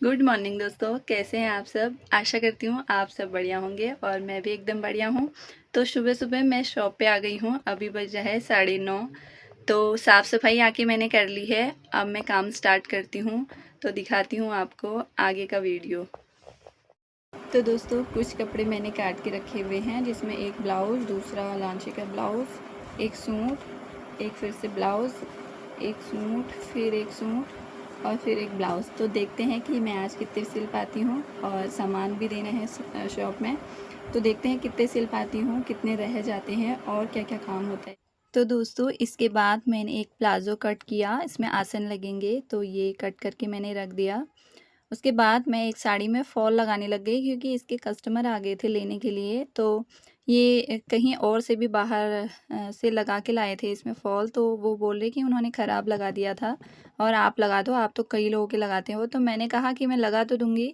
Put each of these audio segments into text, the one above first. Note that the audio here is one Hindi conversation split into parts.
गुड मॉर्निंग दोस्तों, कैसे हैं आप सब। आशा करती हूँ आप सब बढ़िया होंगे और मैं भी एकदम बढ़िया हूँ। तो सुबह सुबह मैं शॉप पे आ गई हूँ। अभी बजा है 9:30। तो साफ़ सफाई आके मैंने कर ली है। अब मैं काम स्टार्ट करती हूँ। तो दिखाती हूँ आपको आगे का वीडियो। तो दोस्तों कुछ कपड़े मैंने काट के रखे हुए हैं, जिसमें एक ब्लाउज़, दूसरा लांचे का ब्लाउज़, एक सूट, एक फिर से ब्लाउज़, एक सूट, फिर एक सूट और फिर एक ब्लाउज़। तो देखते हैं कि मैं आज कितने सिल पाती हूँ। और सामान भी देना है शॉप में, तो देखते हैं कितने सिल पाती हूँ, कितने रह जाते हैं और क्या क्या काम होता है। तो दोस्तों इसके बाद मैंने एक प्लाज़ो कट किया, इसमें आसन लगेंगे तो ये कट करके मैंने रख दिया। उसके बाद मैं एक साड़ी में फ़ॉल लगाने लग गई, क्योंकि इसके कस्टमर आ गए थे लेने के लिए। तो ये कहीं और से भी बाहर से लगा के लाए थे इसमें फ़ॉल। तो वो बोल रहे कि उन्होंने ख़राब लगा दिया था और आप लगा दो, आप तो कई लोगों के लगाते हो। तो मैंने कहा कि मैं लगा तो दूँगी,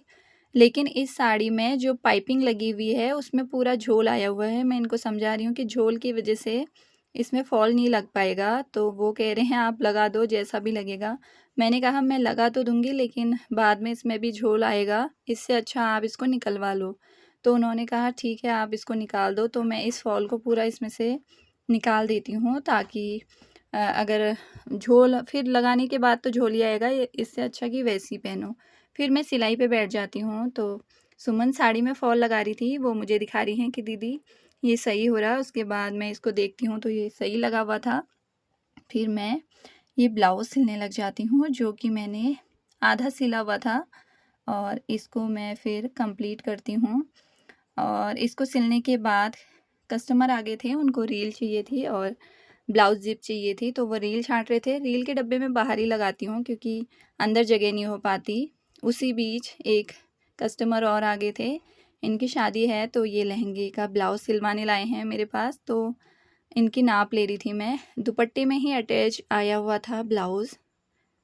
लेकिन इस साड़ी में जो पाइपिंग लगी हुई है उसमें पूरा झोल आया हुआ है। मैं इनको समझा रही हूँ कि झोल की वजह से इसमें फ़ॉल नहीं लग पाएगा। तो वो कह रहे हैं आप लगा दो जैसा भी लगेगा। मैंने कहा मैं लगा तो दूँगी, लेकिन बाद में इसमें भी झोल आएगा, इससे अच्छा आप इसको निकलवा लो। तो उन्होंने कहा ठीक है आप इसको निकाल दो। तो मैं इस फ़ॉल को पूरा इसमें से निकाल देती हूँ, ताकि अगर झोल फिर लगाने के बाद तो झोल ही आएगा, इससे अच्छा कि वैसी पहनो। फिर मैं सिलाई पे बैठ जाती हूँ। तो सुमन साड़ी में फ़ॉल लगा रही थी, वो मुझे दिखा रही हैं कि दीदी ये सही हो रहा है। उसके बाद मैं इसको देखती हूँ तो ये सही लगा हुआ था। फिर मैं ये ब्लाउज़ सिलने लग जाती हूँ, जो कि मैंने आधा सिला हुआ था, और इसको मैं फिर कंप्लीट करती हूँ। और इसको सिलने के बाद कस्टमर आ गए थे, उनको रील चाहिए थी और ब्लाउज़ ज़िप चाहिए थी। तो वो रील छाँट रहे थे। रील के डब्बे में बाहर ही लगाती हूँ, क्योंकि अंदर जगह नहीं हो पाती। उसी बीच एक कस्टमर और आ गए थे, इनकी शादी है तो ये लहंगे का ब्लाउज़ सिलवाने लाए हैं मेरे पास। तो इनकी नाप ले रही थी मैं। दुपट्टे में ही अटैच आया हुआ था ब्लाउज़।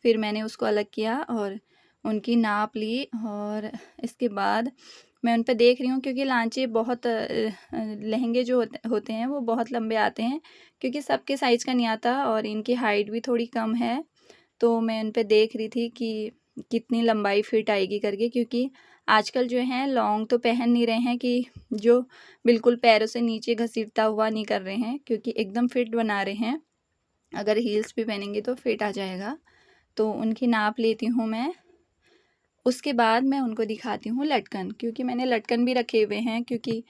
फिर मैंने उसको अलग किया और उनकी नाप ली। और इसके बाद मैं उन पे देख रही हूँ, क्योंकि लांचे बहुत लहंगे जो होते हैं वो बहुत लंबे आते हैं, क्योंकि सबके साइज़ का नहीं आता और इनकी हाइट भी थोड़ी कम है। तो मैं उन पे देख रही थी कि कितनी लंबाई फिट आएगी करके, क्योंकि आजकल जो है लॉन्ग तो पहन नहीं रहे हैं कि जो बिल्कुल पैरों से नीचे घसीटता हुआ नहीं कर रहे हैं, क्योंकि एकदम फिट बना रहे हैं। अगर हील्स भी पहनेंगे तो फिट आ जाएगा। तो उनकी नाप लेती हूँ मैं। उसके बाद मैं उनको दिखाती हूँ लटकन, क्योंकि मैंने लटकन भी रखे हुए हैं, क्योंकि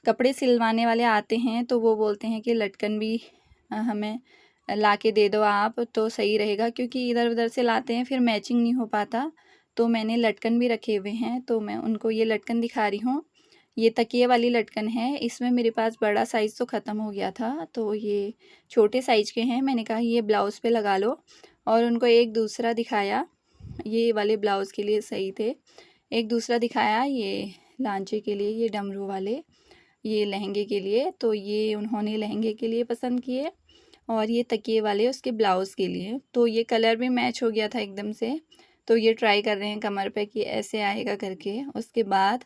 कपड़े सिलवाने वाले आते हैं तो वो बोलते हैं कि लटकन भी हमें ला के दे दो आप, तो सही रहेगा, क्योंकि इधर उधर से लाते हैं फिर मैचिंग नहीं हो पाता। तो मैंने लटकन भी रखे हुए हैं, तो मैं उनको ये लटकन दिखा रही हूँ। ये तकिए वाली लटकन है। इसमें मेरे पास बड़ा साइज़ तो ख़त्म हो गया था, तो ये छोटे साइज़ के हैं। मैंने कहा ये ब्लाउज़ पे लगा लो, और उनको एक दूसरा दिखाया। ये वाले ब्लाउज़ के लिए सही थे। एक दूसरा दिखाया ये लांचे के लिए, ये डमरू वाले, ये लहंगे के लिए। तो ये उन्होंने लहंगे के लिए पसंद किए, और ये तकिए वाले उसके ब्लाउज़ के लिए। तो ये कलर भी मैच हो गया था एकदम से। तो ये ट्राई कर रहे हैं कमर पे कि ऐसे आएगा करके। उसके बाद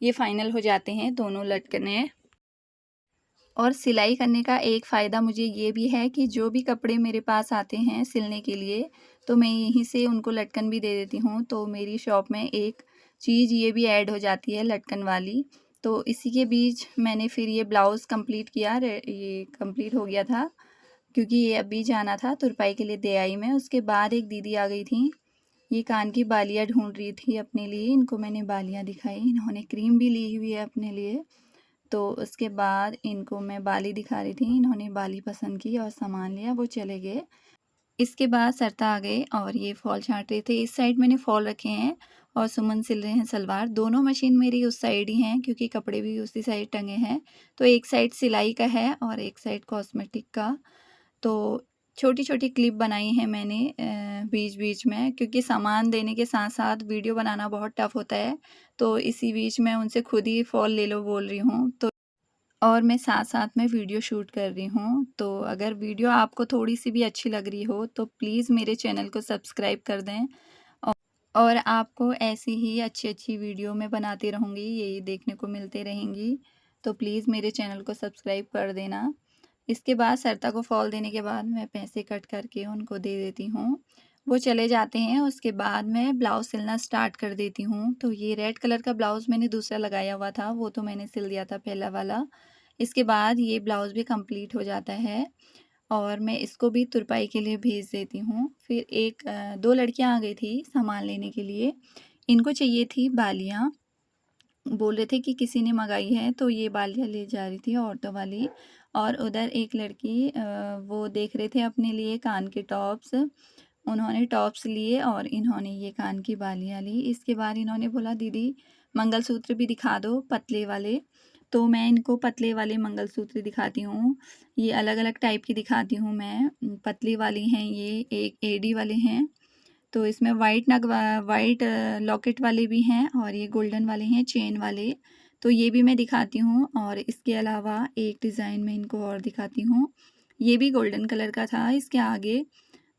ये फ़ाइनल हो जाते हैं दोनों लटकनें। और सिलाई करने का एक फ़ायदा मुझे ये भी है कि जो भी कपड़े मेरे पास आते हैं सिलने के लिए, तो मैं यहीं से उनको लटकन भी दे देती हूँ। तो मेरी शॉप में एक चीज़ ये भी ऐड हो जाती है लटकन वाली। तो इसी के बीच मैंने फिर ये ब्लाउज़ कंप्लीट किया। ये कंप्लीट हो गया था, क्योंकि ये अभी जाना था तुरपाई के लिए दे आई मैं। उसके बाद एक दीदी आ गई थी, ये कान की बालियाँ ढूंढ रही थी अपने लिए। इनको मैंने बालियाँ दिखाई, इन्होंने क्रीम भी ली हुई है अपने लिए। तो उसके बाद इनको मैं बाली दिखा रही थी, इन्होंने बाली पसंद की और सामान लिया, वो चले गए। इसके बाद सरता आ गए और ये फॉल छाँट रहे थे। इस साइड मैंने फॉल रखे हैं और सुमन सिल रहे हैं सलवार। दोनों मशीन मेरी उस साइड ही हैं, क्योंकि कपड़े भी उसी साइड टंगे हैं। तो एक साइड सिलाई का है और एक साइड कॉस्मेटिक का। तो छोटी छोटी क्लिप बनाई हैं मैंने बीच बीच में, क्योंकि सामान देने के साथ साथ वीडियो बनाना बहुत टफ होता है। तो इसी बीच मैं उनसे खुद ही फॉल ले लो बोल रही हूँ, तो और मैं साथ-साथ में वीडियो शूट कर रही हूँ। तो अगर वीडियो आपको थोड़ी-सी भी अच्छी लग रही हो तो प्लीज़ मेरे चैनल को सब्सक्राइब कर दें। औ और आपको ऐसी ही अच्छी-अच्छी वीडियो मैं बनाती रहूँगी, यही देखने को मिलते रहेंगी। तो प्लीज़ मेरे चैनल को सब्सक्राइब कर देना। इसके बाद सरता को फॉल देने के बाद मैं पैसे कट करके उनको दे देती हूँ। वो चले जाते हैं। उसके बाद मैं ब्लाउज़ सिलना स्टार्ट कर देती हूँ। तो ये रेड कलर का ब्लाउज़ मैंने दूसरा लगाया हुआ था, वो तो मैंने सिल दिया था पहला वाला। इसके बाद ये ब्लाउज़ भी कंप्लीट हो जाता है और मैं इसको भी तुरपाई के लिए भेज देती हूँ। फिर 2 लड़कियाँ आ गई थी सामान लेने के लिए। इनको चाहिए थी बालियाँ, बोल रहे थे कि किसी ने मंगाई है, तो ये बालियाँ ले जा रही थी औरतों वाली। और उधर एक लड़की वो देख रहे थे अपने लिए कान के टॉप्स। उन्होंने टॉप्स लिए और इन्होंने ये कान की बालियाँ ली। इसके बाद इन्होंने बोला दीदी मंगलसूत्र भी दिखा दो पतले वाले। तो मैं इनको पतले वाले मंगलसूत्र दिखाती हूँ। ये अलग-अलग टाइप की दिखाती हूँ मैं। पतली वाली हैं ये, एक एडी वाले हैं। तो इसमें वाइट लॉकेट वाले भी हैं और ये गोल्डन वाले हैं चेन वाले। तो ये भी मैं दिखाती हूँ और इसके अलावा एक डिज़ाइन में इनको और दिखाती हूँ। ये भी गोल्डन कलर का था, इसके आगे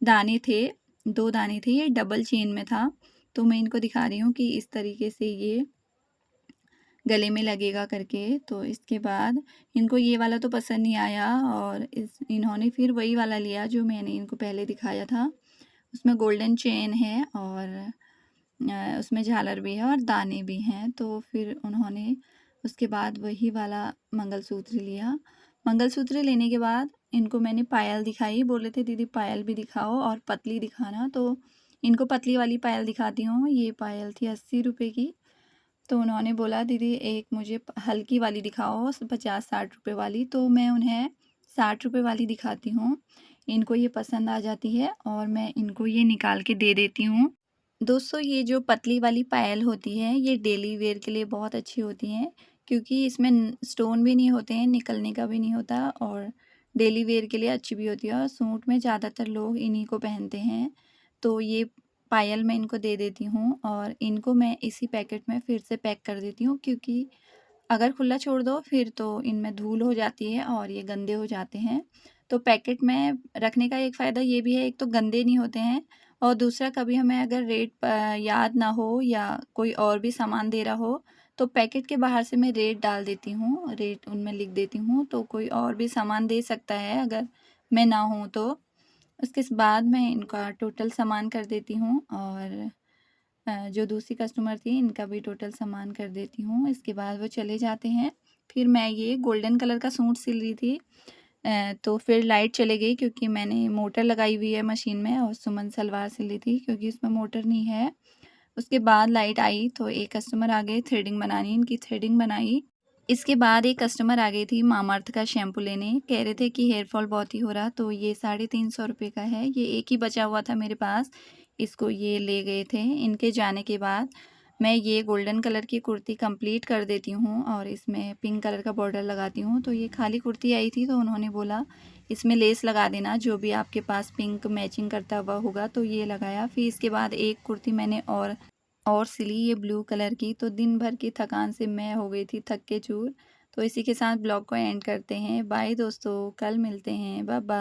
दाने थे, 2 दाने थे, ये डबल चेन में था। तो मैं इनको दिखा रही हूँ कि इस तरीके से ये गले में लगेगा करके। तो इसके बाद इनको ये वाला तो पसंद नहीं आया और इन्होंने फिर वही वाला लिया जो मैंने इनको पहले दिखाया था। उसमें गोल्डन चेन है और उसमें झालर भी है और दाने भी हैं। तो फिर उन्होंने उसके बाद वही वाला मंगलसूत्र लिया। मंगलसूत्र लेने के बाद इनको मैंने पायल दिखाई, बोले थे दीदी पायल भी दिखाओ और पतली दिखाना। तो इनको पतली वाली पायल दिखाती हूँ। ये पायल थी 80 रुपये की। तो उन्होंने बोला दीदी एक मुझे हल्की वाली दिखाओ 50-60 रुपये वाली। तो मैं उन्हें 60 रुपये वाली दिखाती हूँ। इनको ये पसंद आ जाती है और मैं इनको ये निकाल के दे देती हूँ। दोस्तों ये जो पतली वाली पायल होती है ये डेली वेयर के लिए बहुत अच्छी होती हैं, क्योंकि इसमें स्टोन भी नहीं होते हैं, निकलने का भी नहीं होता और डेली वेयर के लिए अच्छी भी होती है और सूट में ज़्यादातर लोग इन्हीं को पहनते हैं। तो ये पायल मैं इनको दे देती हूँ और इनको मैं इसी पैकेट में फिर से पैक कर देती हूँ, क्योंकि अगर खुला छोड़ दो फिर तो इनमें धूल हो जाती है और ये गंदे हो जाते हैं। तो पैकेट में रखने का एक फ़ायदा ये भी है, एक तो गंदे नहीं होते हैं और दूसरा कभी हमें अगर रेट याद ना हो या कोई और भी सामान दे रहा हो तो पैकेट के बाहर से मैं रेट डाल देती हूँ, रेट उनमें लिख देती हूँ, तो कोई और भी सामान दे सकता है अगर मैं ना हूँ तो। उसके बाद मैं इनका टोटल सामान कर देती हूँ और जो दूसरी कस्टमर थी इनका भी टोटल सामान कर देती हूँ। इसके बाद वो चले जाते हैं। फिर मैं ये गोल्डन कलर का सूट सिल रही थी, तो फिर लाइट चली गई क्योंकि मैंने मोटर लगाई हुई है मशीन में और सुमन सलवार सिल रही थी क्योंकि उसमें मोटर नहीं है। उसके बाद लाइट आई तो एक कस्टमर आ गए थ्रेडिंग बनानी, इनकी थ्रेडिंग बनाई। इसके बाद एक कस्टमर आ गई थी मामाअर्थ का शैम्पू लेने, कह रहे थे कि हेयर फॉल बहुत ही हो रहा, तो ये 350 रुपये का है। ये एक ही बचा हुआ था मेरे पास, इसको ये ले गए थे। इनके जाने के बाद मैं ये गोल्डन कलर की कुर्ती कंप्लीट कर देती हूँ और इसमें पिंक कलर का बॉर्डर लगाती हूँ। तो ये खाली कुर्ती आई थी तो उन्होंने बोला इसमें लेस लगा देना, जो भी आपके पास पिंक मैचिंग करता हुआ होगा, तो ये लगाया। फिर इसके बाद एक कुर्ती मैंने और सिली ये ब्लू कलर की। तो दिन भर की थकान से मैं हो गई थी थक के चूर। तो इसी के साथ ब्लॉग को एंड करते हैं। बाय दोस्तों, कल मिलते हैं, बाय बाय।